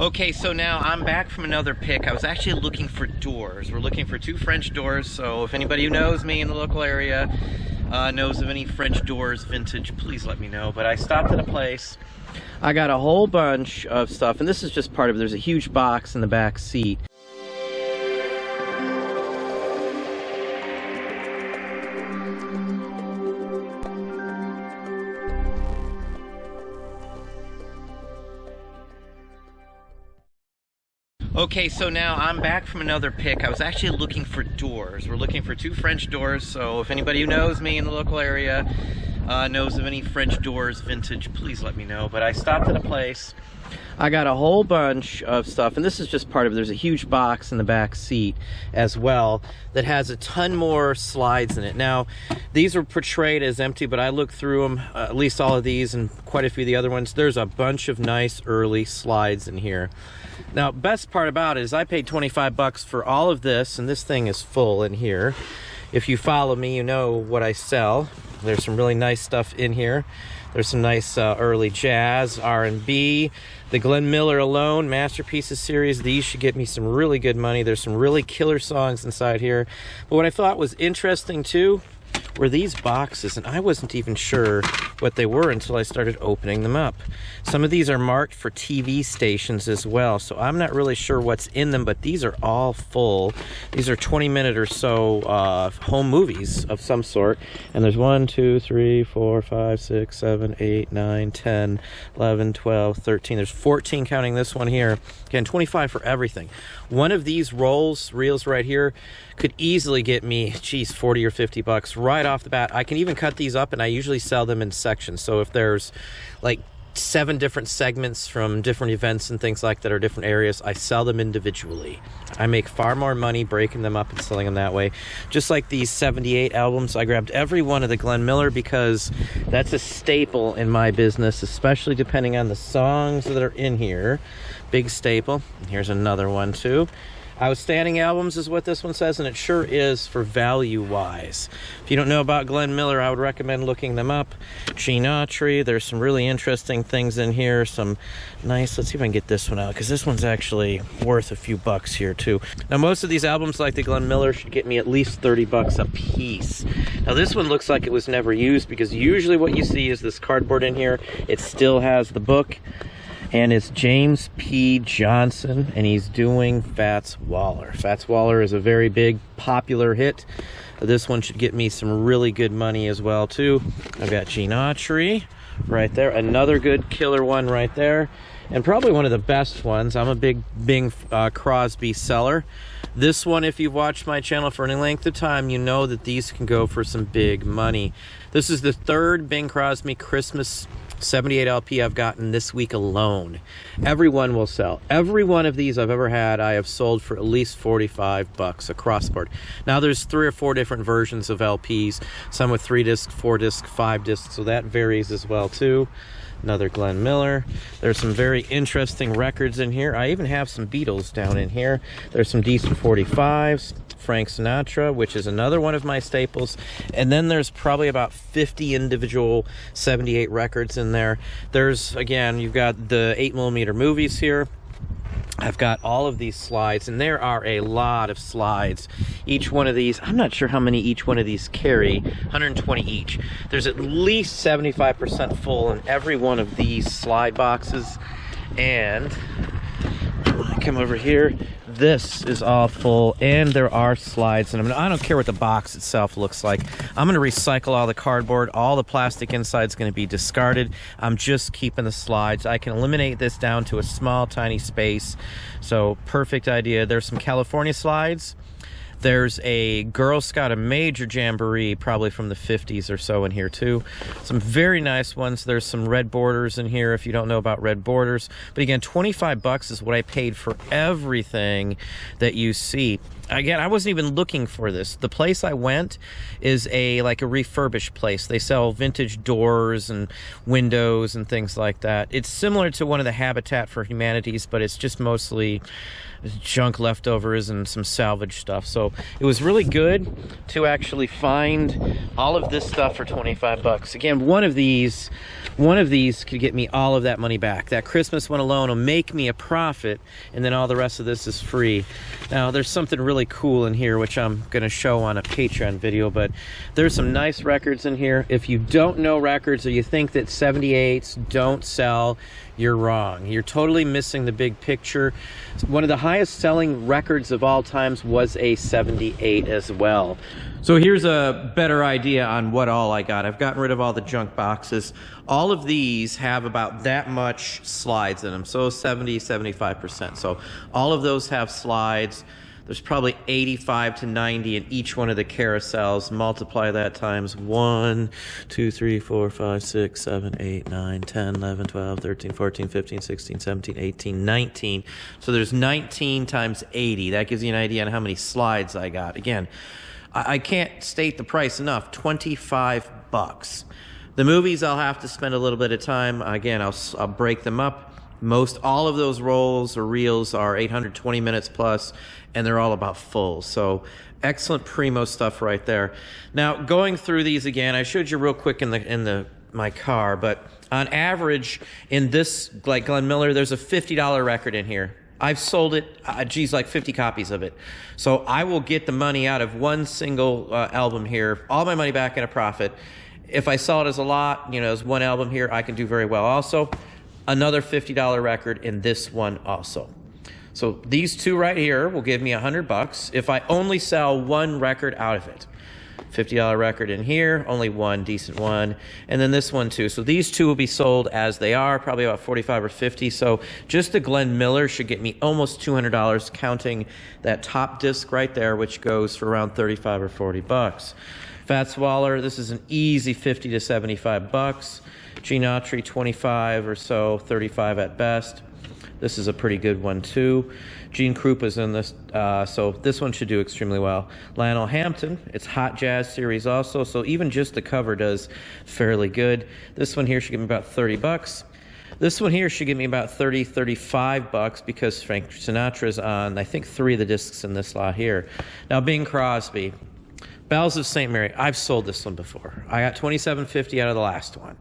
Okay, so now I'm back from another pick. I was actually looking for doors. We're looking for 2 French doors, so if anybody who knows me in the local area knows of any French doors vintage, please let me know. But I stopped at a place. I got a whole bunch of stuff, and this is just part of it. There's a huge box in the back seat. Okay, so now I'm back from another pick. I was actually looking for doors. We're looking for 2 French doors, so if anybody who knows me in the local area knows of any French doors vintage, please let me know. But I stopped at a place. I got a whole bunch of stuff, and this is just part of it. There's a huge box in the back seat as well that has a ton more slides in it. Now, these are portrayed as empty, but I looked through them, at least all of these and quite a few of the other ones. There's a bunch of nice early slides in here. Now, best part about it is I paid 25 bucks for all of this, and this thing is full in here. If you follow me, you know what I sell. There's some really nice stuff in here. There's some nice early jazz, R&B. The Glenn Miller alone, Masterpieces series, these should get me some really good money. There's some really killer songs inside here. But what I thought was interesting too were these boxes, and I wasn't even sure what they were until I started opening them up. Some of these are marked for TV stations as well, so I'm not really sure what's in them, but these are all full. These are 20-minute or so home movies of some sort, and there's 1, 2, 3, 4, 5, 6, 7, 8, 9, 10, 11, 12, 13. There's 14 counting this one here. Again, 25 for everything. One of these reels right here could easily get me, geez, 40 or 50 bucks right off the bat. I can even cut these up, and I usually sell them in sections. So if there's like 7 different segments from different events and things like that, or different areas, I sell them individually. I make far more money breaking them up and selling them that way. Just like these 78 albums, I grabbed every one of the Glenn Miller because that's a staple in my business, especially depending on the songs that are in here. Big staple. Here's another one too. Outstanding albums is what this one says, and it sure is for value-wise. If you don't know about Glenn Miller, I would recommend looking them up. Gene Autry, there's some really interesting things in here. Some nice, let's see if I can get this one out, because this one's actually worth a few bucks here too. Now, most of these albums, like the Glenn Miller, should get me at least 30 bucks a piece. Now, this one looks like it was never used, because usually what you see is this cardboard in here. It still has the book. And it's James P. Johnson, and he's doing Fats Waller. Fats Waller is a very big, popular hit. This one should get me some really good money as well, too. I've got Gene Autry right there. Another good killer one right there. And probably one of the best ones. I'm a big Bing Crosby seller. This one, if you've watched my channel for any length of time, you know that these can go for some big money. This is the 3rd Bing Crosby Christmas 78 LP I've gotten this week alone. Every one will sell. Every one of these I've ever had, I have sold for at least 45 bucks across the board. Now, there's 3 or 4 different versions of LPs, some with 3 disc, 4 disc, 5 discs, so that varies as well too. Another Glenn Miller. There's some very interesting records in here. I even have some Beatles down in here. There's some decent 45s. Frank Sinatra, which is another one of my staples. And then there's probably about 50 individual 78 records in there. There's, again, you've got the 8mm movies here. I've got all of these slides, and there are a lot of slides. Each one of these, I'm not sure how many each one of these carry, 120 each. There's at least 75% full in every one of these slide boxes. And when I come over here, this is all full, and there are slides, and I don't care what the box itself looks like. I'm going to recycle all the cardboard. All the plastic inside is going to be discarded. I'm just keeping the slides. I can eliminate this down to a small, tiny space. So, perfect idea. There's some California slides. There's a Girl Scout, a major jamboree, probably from the 50s or so in here too. Some very nice ones. There's some red borders in here if you don't know about red borders. But again, 25 bucks is what I paid for everything that you see. Again, I wasn't even looking for this. The place I went is like a refurbished place. They sell vintage doors and windows and things like that. It's similar to one of the Habitat for Humanities, but it's just mostly junk leftovers and some salvage stuff. So it was really good to actually find all of this stuff for 25 bucks. Again, one of these could get me all of that money back. That Christmas one alone will make me a profit, and then all the rest of this is free. Now, there's something really cool in here, which I'm going to show on a Patreon video, but there's some nice records in here. If you don't know records, or you think that 78s don't sell, you're wrong. You're totally missing the big picture. One of the highest selling records of all times was a 78 as well. So here's a better idea on what all I got. I've gotten rid of all the junk boxes. All of these have about that much slides in them, so 70-75%. So all of those have slides. There's probably 85 to 90 in each one of the carousels. Multiply that times 1, 2, 3, 4, 5, 6, 7, 8, 9, 10, 11, 12, 13, 14, 15, 16, 17, 18, 19. So there's 19 times 80. That gives you an idea on how many slides I got. Again, I can't state the price enough. 25 bucks. The movies, I'll have to spend a little bit of time. Again, I'll break them up. All of those rolls or reels are 820 minutes plus, and they're all about full. So excellent primo stuff right there. Now, going through these again, I showed you real quick in my car, but on average in this, like Glenn Miller, there's a $50 record in here. I've sold it, like 50 copies of it. So I will get the money out of one single album here, all my money back in a profit. If I sell it as a lot, as one album here, I can do very well. Also, another $50 record in this one also. So these two right here will give me 100 bucks if I only sell one record out of it. $50 record in here, only one decent one, and then this one too. So these two will be sold as they are, probably about 45 or 50. So just the Glenn Miller should get me almost $200, counting that top disc right there, which goes for around 35 or 40 bucks. Fats Waller, this is an easy 50 to 75 bucks. Gene Autry, 25 or so, 35 at best. This is a pretty good one too. Gene Krupa's in this, so this one should do extremely well. Lionel Hampton, it's Hot Jazz Series also, so even just the cover does fairly good. This one here should give me about 30 bucks. This one here should give me about 30, 35 bucks because Frank Sinatra's on, I think, 3 of the discs in this lot here. Now, Bing Crosby, Bells of St. Mary, I've sold this one before. I got $27.50 out of the last one.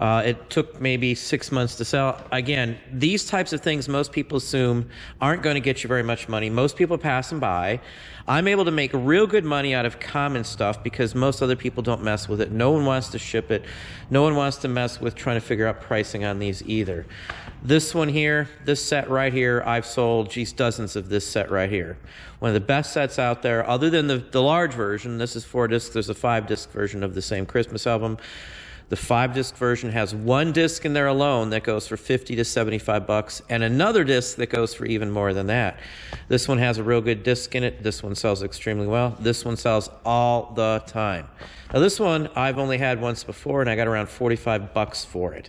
It took maybe 6 months to sell. Again, these types of things most people assume aren't going to get you very much money. Most people pass them by. I'm able to make real good money out of common stuff because most other people don't mess with it. No one wants to ship it. No one wants to mess with trying to figure out pricing on these either. This one here, this set right here, I've sold, dozens of this set right here. One of the best sets out there, other than the large version. This is 4 discs. There's a 5-disc version of the same Christmas album. The 5-disc version has one disc in there alone that goes for 50 to 75 bucks, and another disc that goes for even more than that. This one has a real good disc in it. This one sells extremely well. This one sells all the time. Now this one I've only had once before, and I got around 45 bucks for it.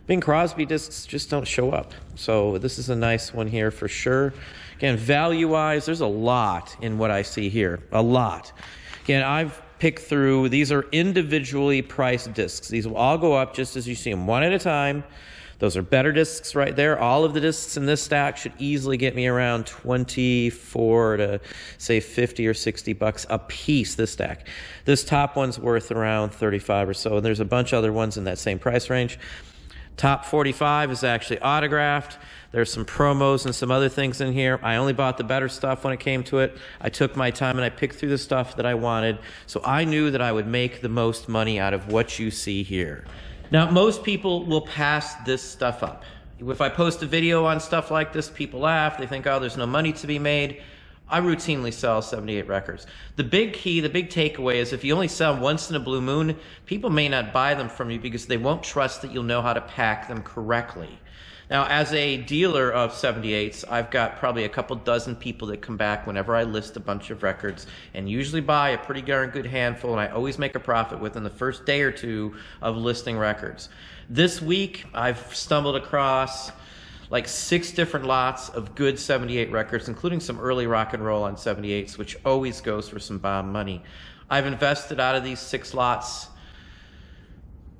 Bing Crosby discs just don't show up. So this is a nice one here for sure. Again, value-wise, there's a lot in what I see here. A lot. Again, I've pick through, these are individually priced discs. These will all go up just as you see them, one at a time. Those are better discs right there. All of the discs in this stack should easily get me around 24 to say 50 or 60 bucks a piece, this stack. This top one's worth around 35 or so, and there's a bunch of other ones in that same price range. Top 45 is actually autographed. There's some promos and some other things in here. I only bought the better stuff when it came to it. I took my time and I picked through the stuff that I wanted, so I knew that I would make the most money out of what you see here. Now, most people will pass this stuff up. If I post a video on stuff like this, people laugh. They think, oh, there's no money to be made. I routinely sell 78 records. The big key, the big takeaway is if you only sell once in a blue moon, people may not buy them from you because they won't trust that you'll know how to pack them correctly. Now, as a dealer of 78s, I've got probably a couple dozen people that come back whenever I list a bunch of records and usually buy a pretty darn good handful, and I always make a profit within the first day or two of listing records. This week, I've stumbled across like 6 different lots of good 78 records, including some early rock and roll on 78s, which always goes for some bomb money. I've invested out of these 6 lots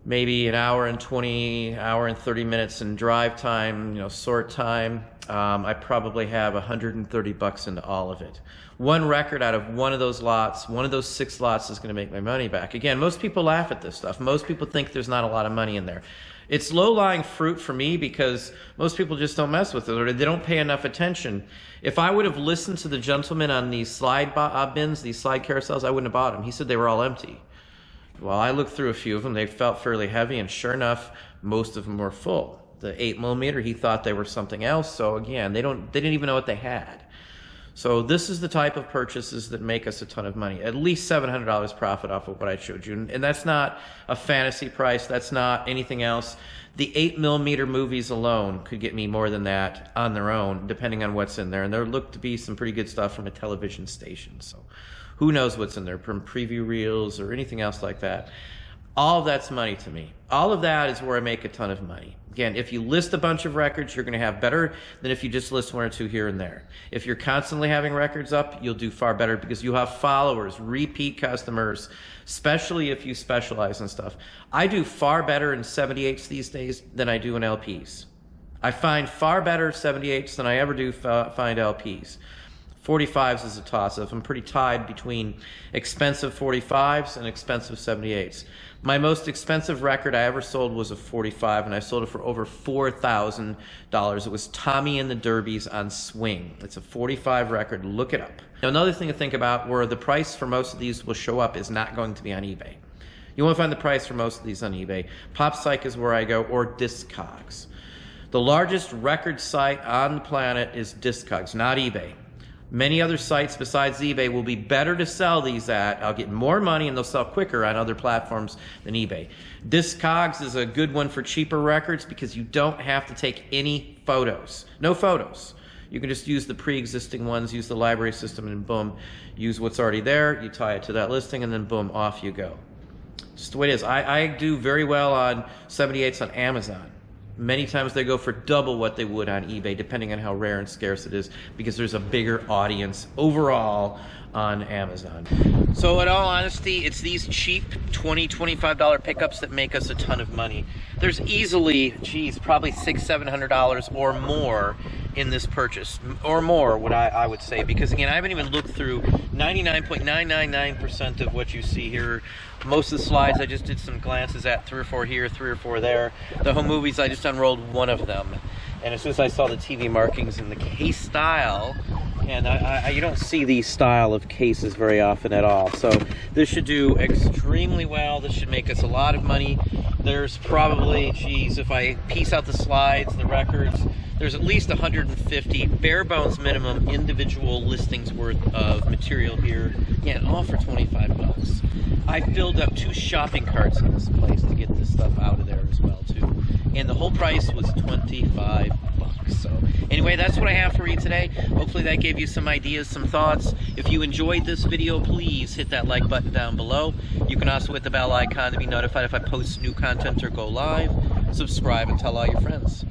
maybe an hour and 30 minutes in drive time, sort time. I probably have $130 into all of it. One record out of one of those lots, one of those 6 lots is going to make my money back. Again, most people laugh at this stuff. Most people think there's not a lot of money in there. It's low-lying fruit for me because most people just don't mess with it, or they don't pay enough attention. If I would have listened to the gentleman on these slide bins, these slide carousels, I wouldn't have bought them. He said they were all empty. Well, I looked through a few of them. They felt fairly heavy, and sure enough, most of them were full. The 8mm, he thought they were something else. So again, they didn't even know what they had. So this is the type of purchases that make us a ton of money. At least $700 profit off of what I showed you. And that's not a fantasy price. That's not anything else. The 8mm movies alone could get me more than that on their own, depending on what's in there. And there looked to be some pretty good stuff from a television station. So who knows what's in there, from preview reels or anything else like that. All of that's money to me. All of that is where I make a ton of money. Again, if you list a bunch of records, you're going to have better than if you just list 1 or 2 here and there. If you're constantly having records up, you'll do far better because you have followers, repeat customers, especially if you specialize in stuff. I do far better in 78s these days than I do in LPs. I find far better 78s than I ever do find LPs. 45s is a toss-up. I'm pretty tied between expensive 45s and expensive 78s. My most expensive record I ever sold was a 45, and I sold it for over $4,000. It was Tommy and the Derbies on Swing. It's a 45 record. Look it up. Now, another thing to think about, where the price for most of these will show up is not going to be on eBay. You won't find the price for most of these on eBay. PopPsych is where I go, or Discogs. The largest record site on the planet is Discogs, not eBay. Many other sites besides eBay will be better to sell these at. I'll get more money and they'll sell quicker on other platforms than eBay. Discogs is a good one for cheaper records because you don't have to take any photos. No photos. You can just use the pre-existing ones, use the library system, and boom, use what's already there. You tie it to that listing, and then boom, off you go. Just the way it is. I do very well on 78s on Amazon. Many times they go for double what they would on eBay, depending on how rare and scarce it is, because there's a bigger audience overall on Amazon. So in all honesty, it's these cheap $20, $25 pickups that make us a ton of money. There's easily, probably $600, $700 or more in this purchase, or more, what I would say, because again, I haven't even looked through 99.999% of what you see here. Most of the slides I just did some glances at, 3 or 4 here, 3 or 4 there. The home movies, I just unrolled one of them, and as soon as I saw the TV markings in the case style, and you don't see these style of cases very often at all, so this should do extremely well. This should make us a lot of money. There's probably, if I piece out the slides, the records, there's at least 150 bare bones minimum individual listings worth of material here. Again, all for $25. I filled up 2 shopping carts in this place to get this stuff out of there as well too. And the whole price was $25. So anyway, that's what I have for you today. Hopefully that gave you some ideas, some thoughts. If you enjoyed this video, please hit that like button down below. You can also hit the bell icon to be notified if I post new content or go live. Subscribe and tell all your friends.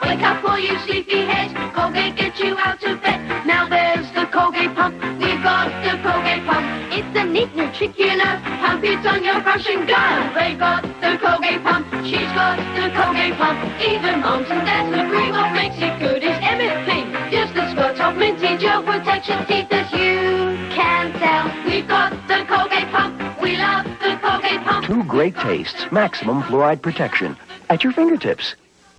Wake up all you sleepyheads, Colgate gets you out of bed. Now there's the Colgate pump, we've got the Colgate pump. It's a neat new trick, you know, pump it on your brush and go. They've got the Colgate pump, she's got the Colgate pump. Even moms and dads agree what makes it good is MFP. Just a squirt of minty gel protection teeth that you can tell. We've got the Colgate pump, we love the Colgate pump. 2 great tastes, maximum fluoride protection at your fingertips.